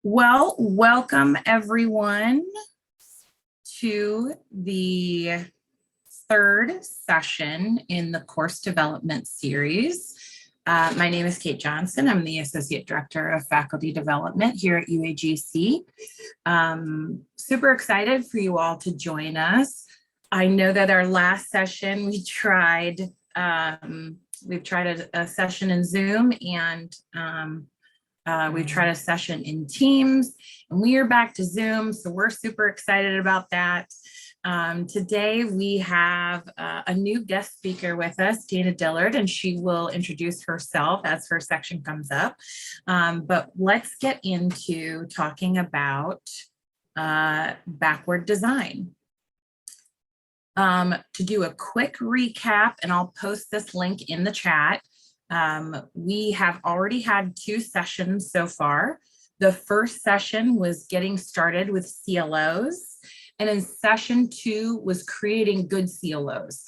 Well, welcome everyone to the third session in the course development series. My name is Kate Johnson. I'm the Associate Director of Faculty Development here at UAGC. Super excited for you all to join us. I know that our last session we've tried a session in Zoom and we've tried a session in Teams, and we are back to Zoom, so we're super excited about that. Today we have a new guest speaker with us, Dana Dillard, and she will introduce herself as her section comes up. But let's get into talking about backward design. To do a quick recap, and I'll post this link in the chat. We have already had 2 sessions so far. The first session was getting started with CLOs, and in session 2 was creating good CLOs.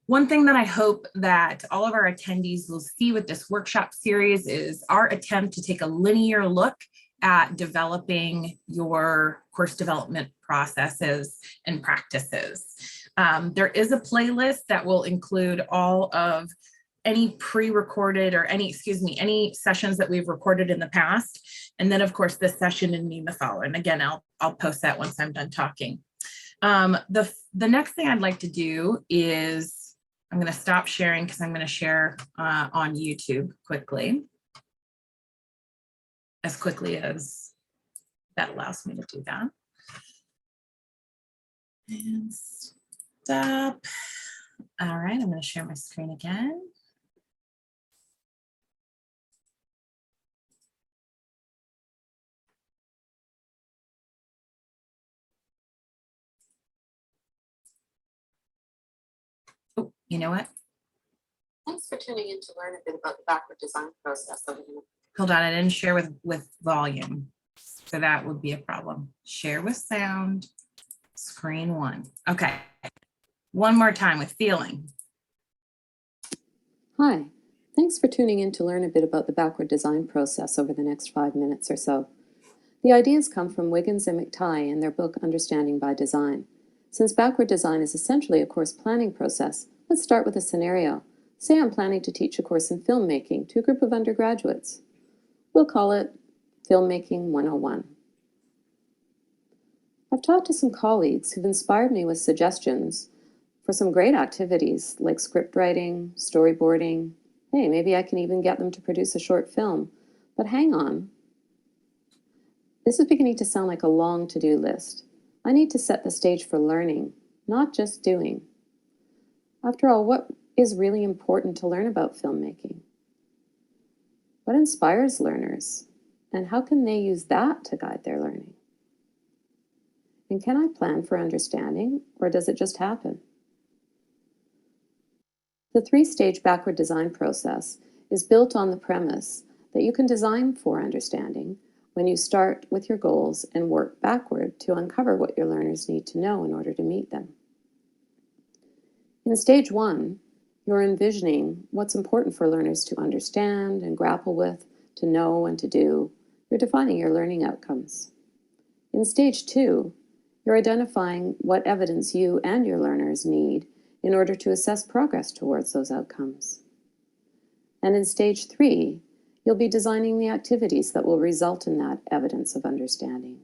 One thing that I hope that all of our attendees will see with this workshop series is our attempt to take a linear look at developing your course development processes and practices. There is a playlist that will include all of any pre-recorded or any sessions that we've recorded in the past. And then of course this session and me the following. Again, I'll post that once I'm done talking. The next thing I'd like to do is I'm going to stop sharing because I'm going to share on YouTube quickly. As quickly as that allows me to do that. And stop. All right, I'm going to share my screen again. Oh, you know what? Thanks for tuning in to learn a bit about the backward design process. Hold on, I didn't share with volume, so that would be a problem. Share with sound, screen 1. Okay, one more time with feeling. Hi, thanks for tuning in to learn a bit about the backward design process over the next 5 minutes or so. The ideas come from Wiggins and McTighe in their book Understanding by Design. Since backward design is essentially a course planning process, let's start with a scenario. Say I'm planning to teach a course in filmmaking to a group of undergraduates. We'll call it Filmmaking 101. I've talked to some colleagues who've inspired me with suggestions for some great activities like script writing, storyboarding. Hey, maybe I can even get them to produce a short film. But hang on. This is beginning to sound like a long to-do list. I need to set the stage for learning, not just doing. After all, what is really important to learn about filmmaking? What inspires learners? And how can they use that to guide their learning? And can I plan for understanding, or does it just happen? The 3-stage backward design process is built on the premise that you can design for understanding when you start with your goals and work backward to uncover what your learners need to know in order to meet them. In stage 1, you're envisioning what's important for learners to understand and grapple with, to know and to do. You're defining your learning outcomes. In stage 2, you're identifying what evidence you and your learners need in order to assess progress towards those outcomes. And in stage 3, you'll be designing the activities that will result in that evidence of understanding.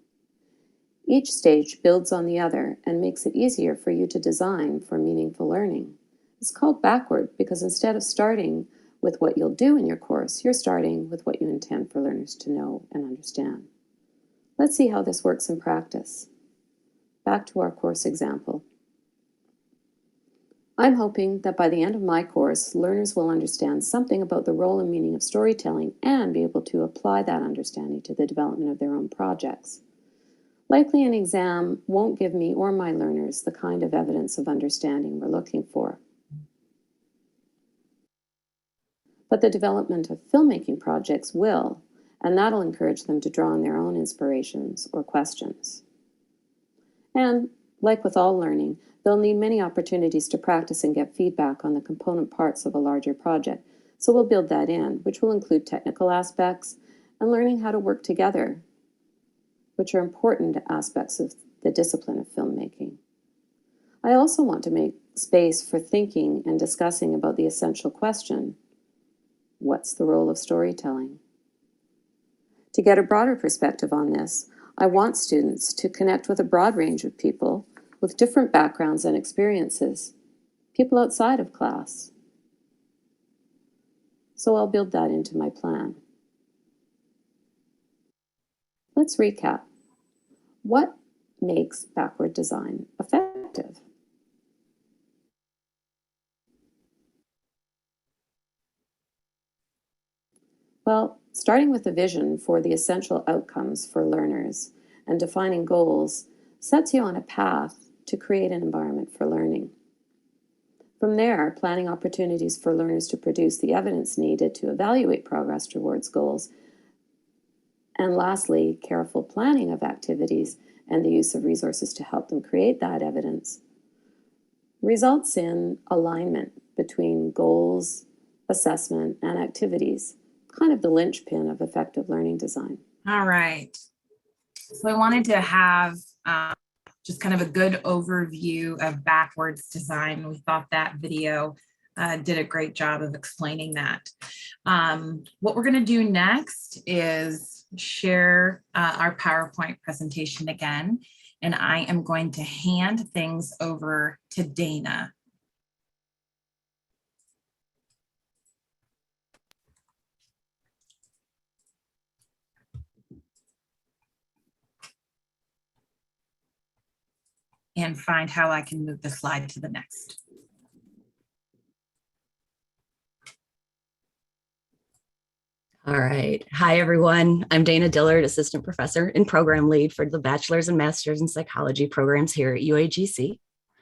Each stage builds on the other and makes it easier for you to design for meaningful learning. It's called backward because instead of starting with what you'll do in your course, you're starting with what you intend for learners to know and understand. Let's see how this works in practice. Back to our course example. I'm hoping that by the end of my course, learners will understand something about the role and meaning of storytelling and be able to apply that understanding to the development of their own projects. Likely an exam won't give me or my learners the kind of evidence of understanding we're looking for. But the development of filmmaking projects will, and that'll encourage them to draw on their own inspirations or questions. And, like with all learning, they'll need many opportunities to practice and get feedback on the component parts of a larger project, so we'll build that in, which will include technical aspects and learning how to work together which are important aspects of the discipline of filmmaking. I also want to make space for thinking and discussing about the essential question, what's the role of storytelling? To get a broader perspective on this, I want students to connect with a broad range of people with different backgrounds and experiences, people outside of class. So I'll build that into my plan. Let's recap. What makes backward design effective? Well, starting with a vision for the essential outcomes for learners and defining goals sets you on a path to create an environment for learning. From there, planning opportunities for learners to produce the evidence needed to evaluate progress towards goals. And lastly, careful planning of activities and the use of resources to help them create that evidence results in alignment between goals, assessment, and activities, kind of the linchpin of effective learning design. All right. So I wanted to have just kind of a good overview of backwards design. We thought that video did a great job of explaining that. What we're going to do next is share our PowerPoint presentation again, and I am going to hand things over to Dana. And find how I can move the slide to the next. All right. Hi, everyone. I'm Dana Dillard, Assistant Professor and Program Lead for the Bachelor's and Master's in Psychology programs here at UAGC.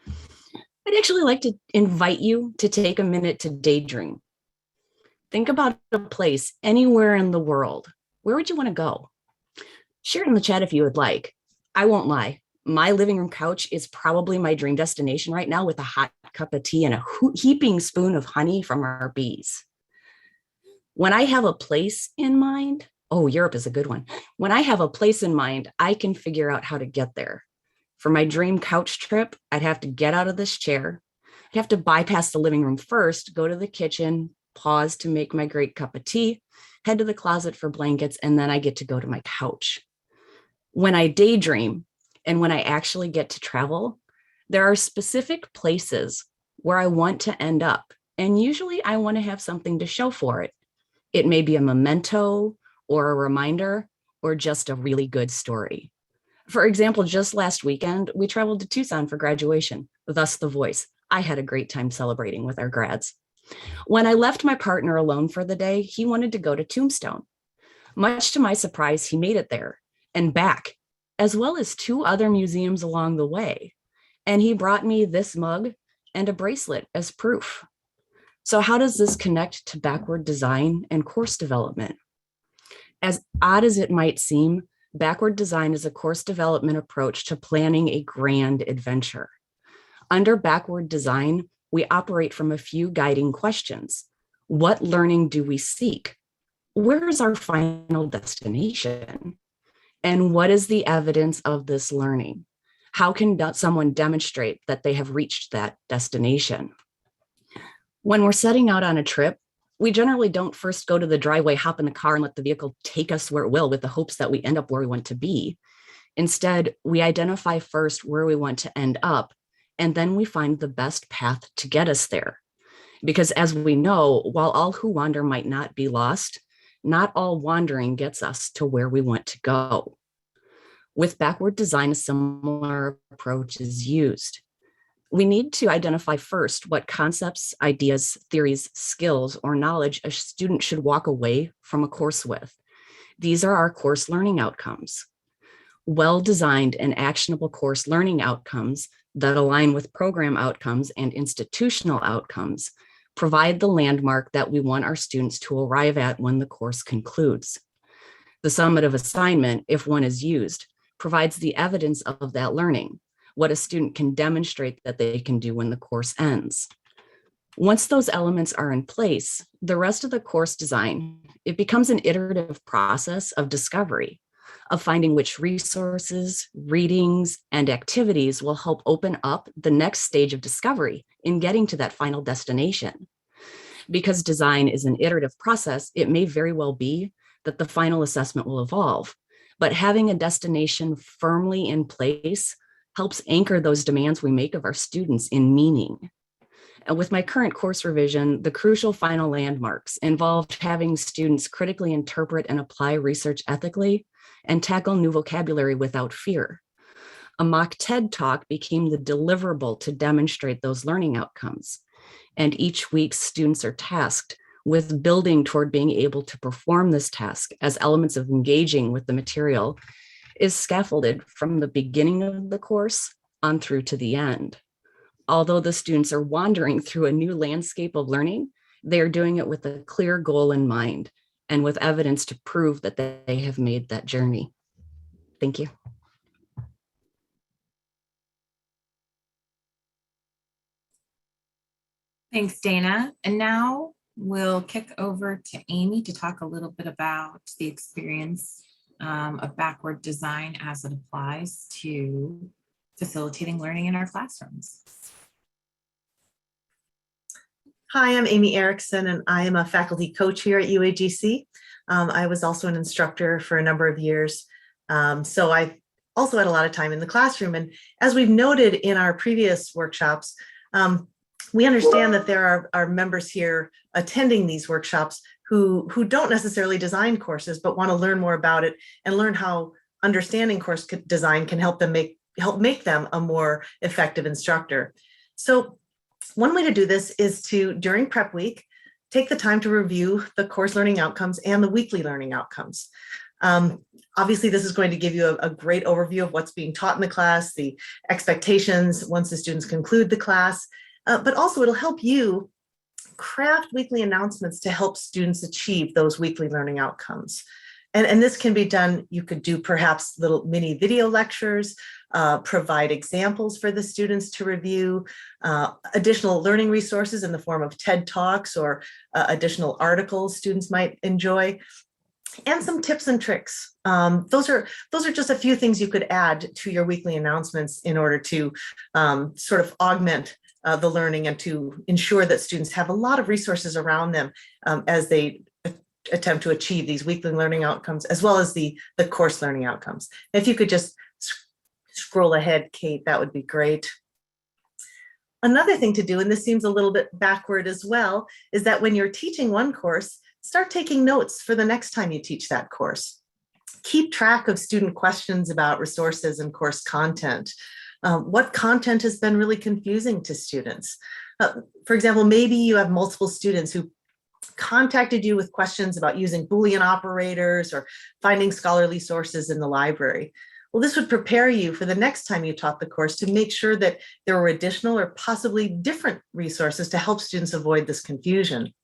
I'd actually like to invite you to take a minute to daydream. Think about a place anywhere in the world. Where would you want to go? Share it in the chat if you would like. I won't lie. My living room couch is probably my dream destination right now with a hot cup of tea and a heaping spoon of honey from our bees. When I have a place in mind, oh, Europe is a good one. When I have a place in mind, I can figure out how to get there. For my dream couch trip, I'd have to get out of this chair. I'd have to bypass the living room first, go to the kitchen, pause to make my great cup of tea, head to the closet for blankets, and then I get to go to my couch. When I daydream, and when I actually get to travel, there are specific places where I want to end up. And usually I want to have something to show for it. It may be a memento or a reminder or just a really good story. For example, just last weekend, we traveled to Tucson for graduation, thus the voice. I had a great time celebrating with our grads. When I left my partner alone for the day, he wanted to go to Tombstone. Much to my surprise, he made it there and back, as well as 2 other museums along the way. And he brought me this mug and a bracelet as proof. So how does this connect to backward design and course development? As odd as it might seem, backward design is a course development approach to planning a grand adventure. Under backward design, we operate from a few guiding questions. What learning do we seek? Where is our final destination? And what is the evidence of this learning? How can someone demonstrate that they have reached that destination? When we're setting out on a trip, we generally don't first go to the driveway, hop in the car, and let the vehicle take us where it will with the hopes that we end up where we want to be. Instead, we identify first where we want to end up, and then we find the best path to get us there. Because as we know, while all who wander might not be lost, not all wandering gets us to where we want to go. With backward design, a similar approach is used. We need to identify first what concepts, ideas, theories, skills, or knowledge a student should walk away from a course with. These are our course learning outcomes. Well-designed and actionable course learning outcomes that align with program outcomes and institutional outcomes provide the landmark that we want our students to arrive at when the course concludes. The summative assignment, if one is used, provides the evidence of that learning, what a student can demonstrate that they can do when the course ends. Once those elements are in place, the rest of the course design, it becomes an iterative process of discovery. of finding which resources, readings, and activities will help open up the next stage of discovery in getting to that final destination. Because design is an iterative process, it may very well be that the final assessment will evolve, but having a destination firmly in place helps anchor those demands we make of our students in meaning. And with my current course revision, the crucial final landmarks involved having students critically interpret and apply research ethically and tackle new vocabulary without fear. A mock TED Talk became the deliverable to demonstrate those learning outcomes. And each week, students are tasked with building toward being able to perform this task as elements of engaging with the material is scaffolded from the beginning of the course on through to the end. Although the students are wandering through a new landscape of learning, they are doing it with a clear goal in mind and with evidence to prove that they have made that journey. Thank you. Thanks, Dana. And now we'll kick over to Amy to talk a little bit about the experience of backward design as it applies to facilitating learning in our classrooms. Hi, I'm Amy Erickson, and I am a faculty coach here at UAGC. I was also an instructor for a number of years. So I also had a lot of time in the classroom. And as we've noted in our previous workshops, we understand that there are members here attending these workshops who don't necessarily design courses, but want to learn more about it and learn how understanding course design can help make them a more effective instructor. So one way to do this is to, during prep week, take the time to review the course learning outcomes and the weekly learning outcomes. Obviously, this is going to give you a great overview of what's being taught in the class, the expectations once the students conclude the class, but also it'll help you craft weekly announcements to help students achieve those weekly learning outcomes. And this can be done, you could do perhaps little mini video lectures, provide examples for the students to review, additional learning resources in the form of TED Talks or additional articles students might enjoy, and some tips and tricks. Those are just a few things you could add to your weekly announcements in order to sort of augment the learning and to ensure that students have a lot of resources around them as they attempt to achieve these weekly learning outcomes, as well as the course learning outcomes. If you could just scroll ahead, Kate, that would be great. Another thing to do, and this seems a little bit backward as well, is that when you're teaching one course, start taking notes for the next time you teach that course. Keep track of student questions about resources and course content. What content has been really confusing to students? For example, maybe you have multiple students who contacted you with questions about using Boolean operators or finding scholarly sources in the library. Well, this would prepare you for the next time you taught the course to make sure that there were additional or possibly different resources to help students avoid this confusion.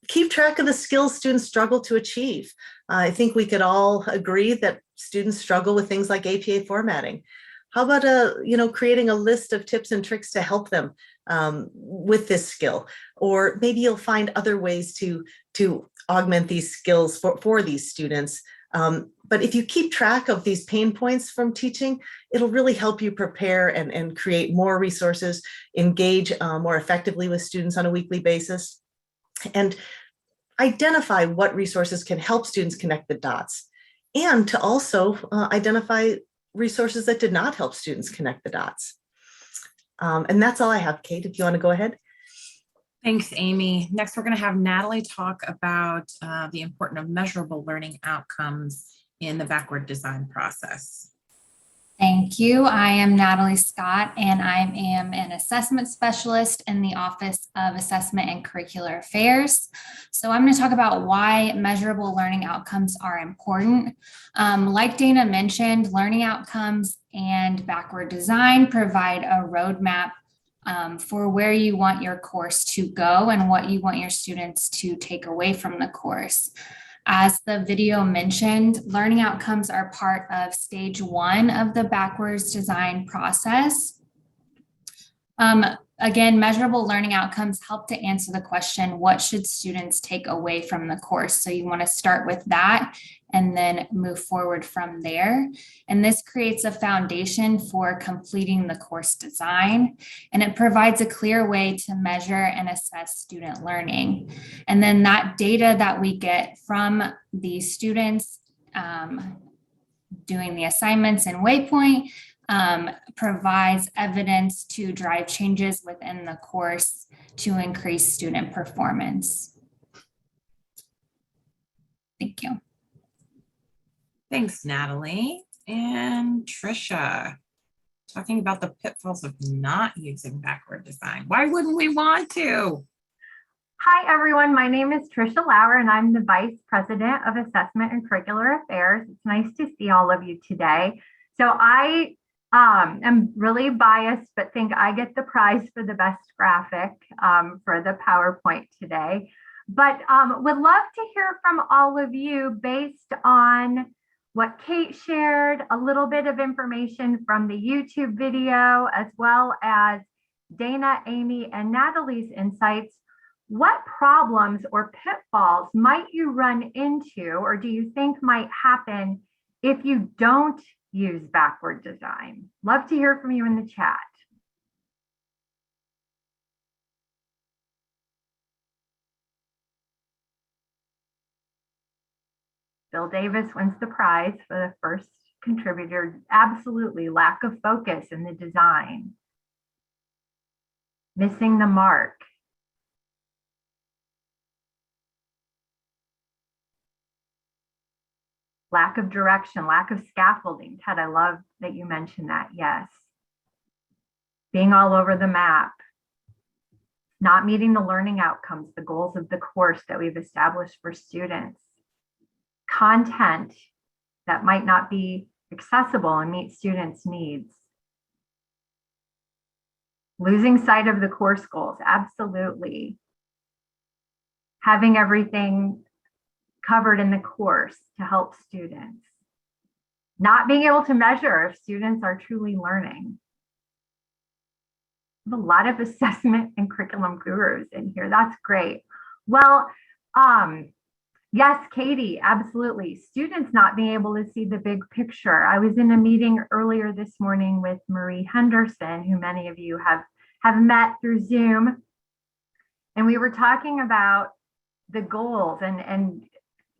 Keep track of the skills students struggle to achieve. I think we could all agree that students struggle with things like APA formatting. How about creating a list of tips and tricks to help them with this skill? Or maybe you'll find other ways to augment these skills for these students. But if you keep track of these pain points from teaching, it'll really help you prepare and create more resources, engage more effectively with students on a weekly basis, and identify what resources can help students connect the dots, and to also identify resources that did not help students connect the dots. And that's all I have, Kate, if you want to go ahead. Thanks, Amy. Next, we're going to have Natalie talk about the importance of measurable learning outcomes in the backward design process. Thank you. I am Natalie Scott, and I am an assessment specialist in the Office of Assessment and Curricular Affairs. So I'm going to talk about why measurable learning outcomes are important. Like Dana mentioned, learning outcomes and backward design provide a roadmap for where you want your course to go and what you want your students to take away from the course. As the video mentioned, learning outcomes are part of stage one of the backwards design process. Again, measurable learning outcomes help to answer the question, what should students take away from the course? So you want to start with that and then move forward from there. And this creates a foundation for completing the course design, and it provides a clear way to measure and assess student learning. And then that data that we get from the students doing the assignments in Waypoint provides evidence to drive changes within the course to increase student performance. Thank you. Thanks, Natalie. And Trisha, talking about the pitfalls of not using backward design. Why wouldn't we want to? Hi, everyone. My name is Trisha Lauer, and I'm the Vice President of Assessment and Curricular Affairs. It's nice to see all of you today. So I am really biased, but think I get the prize for the best graphic for the PowerPoint today. But would love to hear from all of you based on what Kate shared, a little bit of information from the YouTube video, as well as Dana, Amy, and Natalie's insights. What problems or pitfalls might you run into, or do you think might happen if you don't use backward design? Love to hear from you in the chat. Bill Davis wins the prize for the first contributor. Absolutely, lack of focus in the design. Missing the mark. Lack of direction, lack of scaffolding. Ted, I love that you mentioned that, yes. Being all over the map. Not meeting the learning outcomes, the goals of the course that we've established for students. Content that might not be accessible and meet students' needs. Losing sight of the course goals, absolutely. Having everything covered in the course to help students. Not being able to measure if students are truly learning. A lot of assessment and curriculum gurus in here. That's great. Well, yes, Katie, absolutely. Students not being able to see the big picture. I was in a meeting earlier this morning with Marie Henderson, who many of you have met through Zoom. And we were talking about the goals and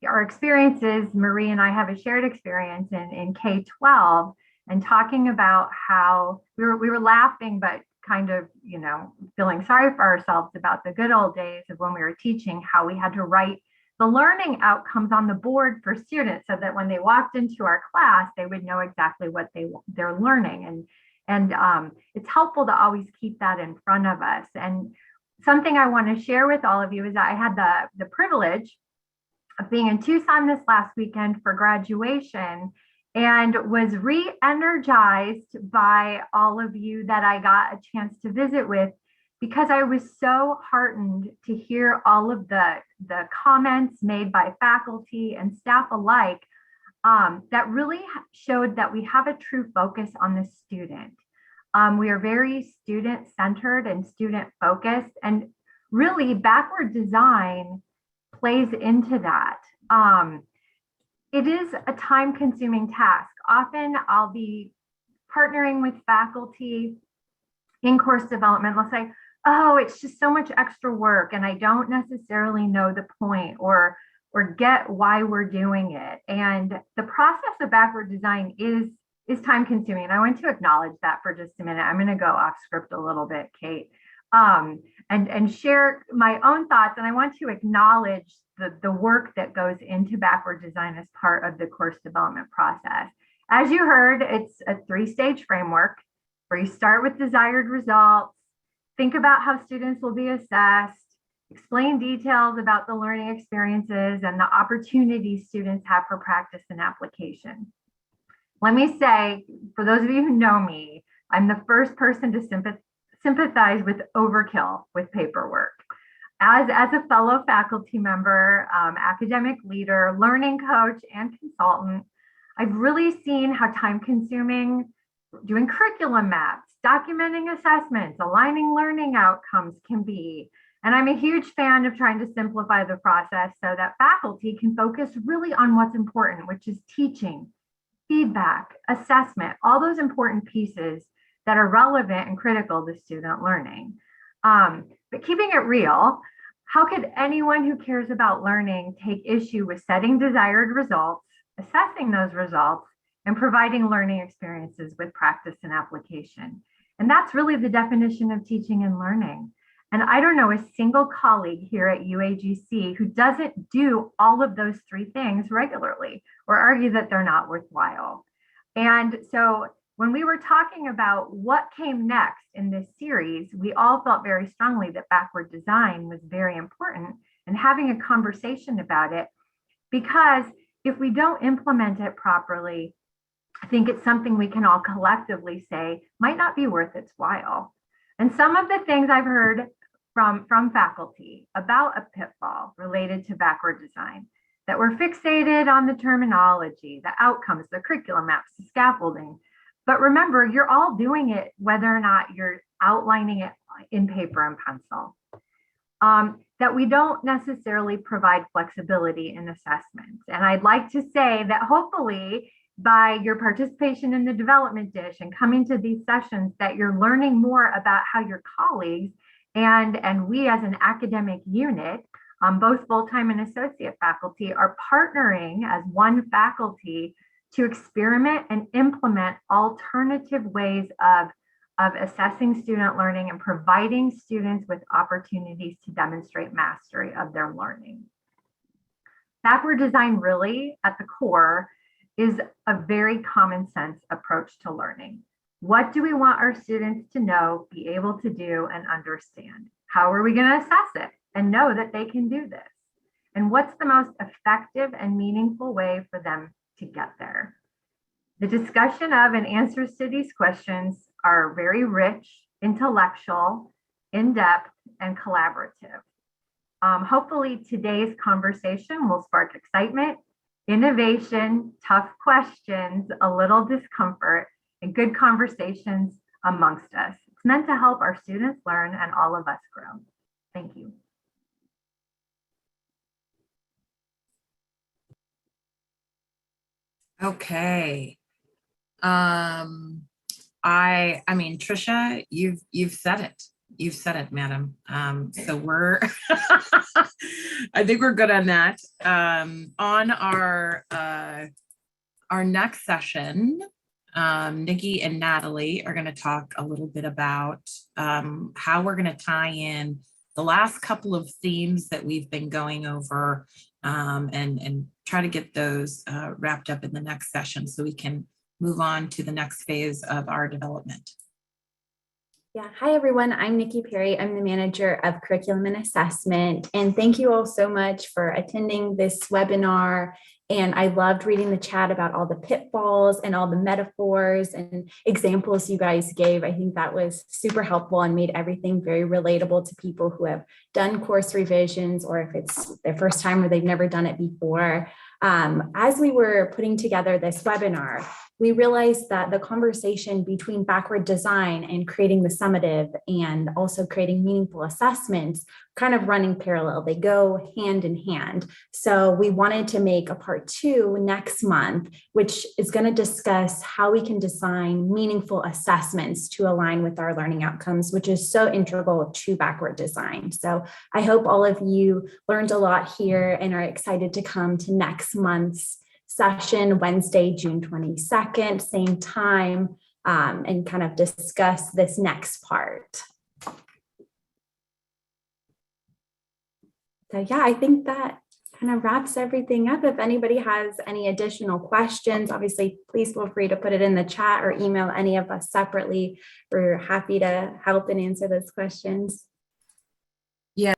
our experiences. Marie and I have a shared experience in K-12 and talking about how we were laughing, but kind of, feeling sorry for ourselves about the good old days of when we were teaching, how we had to write the learning outcomes on the board for students so that when they walked into our class, they would know exactly what they're learning. And it's helpful to always keep that in front of us. And something I want to share with all of you is that I had the privilege of being in Tucson this last weekend for graduation and was re-energized by all of you that I got a chance to visit with, because I was so heartened to hear all of the comments made by faculty and staff alike that really showed that we have a true focus on the student. We are very student-centered and student-focused, and really backward design plays into that. It is a time-consuming task. Often I'll be partnering with faculty in course development. They'll say, oh, it's just so much extra work and I don't necessarily know the point or get why we're doing it. And the process of backward design is time consuming. And I want to acknowledge that for just a minute. I'm going to go off script a little bit, Kate, and share my own thoughts. And I want to acknowledge the work that goes into backward design as part of the course development process. As you heard, it's a 3-stage framework where you start with desired results, think about how students will be assessed, explain details about the learning experiences and the opportunities students have for practice and application. Let me say, for those of you who know me, I'm the first person to sympathize with overkill with paperwork. As a fellow faculty member, academic leader, learning coach, and consultant, I've really seen how time-consuming doing curriculum maps, documenting assessments, aligning learning outcomes can be. And I'm a huge fan of trying to simplify the process so that faculty can focus really on what's important, which is teaching, feedback, assessment, all those important pieces that are relevant and critical to student learning. But keeping it real, how could anyone who cares about learning take issue with setting desired results, assessing those results, and providing learning experiences with practice and application? And that's really the definition of teaching and learning. And I don't know a single colleague here at UAGC who doesn't do all of those three things regularly or argue that they're not worthwhile. And so when we were talking about what came next in this series, we all felt very strongly that backward design was very important and having a conversation about it, because if we don't implement it properly, I think it's something we can all collectively say might not be worth its while. And some of the things I've heard from faculty about a pitfall related to backward design, that we're fixated on the terminology, the outcomes, the curriculum maps, the scaffolding. But remember, you're all doing it whether or not you're outlining it in paper and pencil. That we don't necessarily provide flexibility in assessments. And I'd like to say that hopefully by your participation in the development dish and coming to these sessions, that you're learning more about how your colleagues and we as an academic unit, both full-time and associate faculty, are partnering as one faculty to experiment and implement alternative ways of assessing student learning and providing students with opportunities to demonstrate mastery of their learning. Backward design really, at the core, is a very common sense approach to learning. What do we want our students to know, be able to do, and understand? How are we going to assess it and know that they can do this? And what's the most effective and meaningful way for them to get there? The discussion of and answers to these questions are very rich, intellectual, in-depth, and collaborative. Hopefully today's conversation will spark excitement, innovation, tough questions, a little discomfort, and good conversations amongst us. It's meant to help our students learn and all of us grow. Thank you. Okay. I mean, Trisha, you've said it. You've said it, madam. So we're, I think we're good on that. On our next session, Nikki and Natalie are going to talk a little bit about how we're going to tie in the last couple of themes that we've been going over and try to get those wrapped up in the next session so we can move on to the next phase of our development. Yeah, hi everyone, I'm Nikki Perry. I'm the manager of curriculum and assessment. And thank you all so much for attending this webinar. And I loved reading the chat about all the pitfalls and all the metaphors and examples you guys gave. I think that was super helpful and made everything very relatable to people who have done course revisions, or if it's their first time or they've never done it before. As we were putting together this webinar, we realized that the conversation between backward design and creating the summative and also creating meaningful assessments kind of running parallel. They go hand in hand. So we wanted to make a part 2 next month, which is going to discuss how we can design meaningful assessments to align with our learning outcomes, which is so integral to backward design. So I hope all of you learned a lot here and are excited to come to next month's session, Wednesday, June 22nd, same time, and kind of discuss this next part. So yeah, I think that kind of wraps everything up. If anybody has any additional questions, obviously, please feel free to put it in the chat or email any of us separately. We're happy to help and answer those questions. Yeah.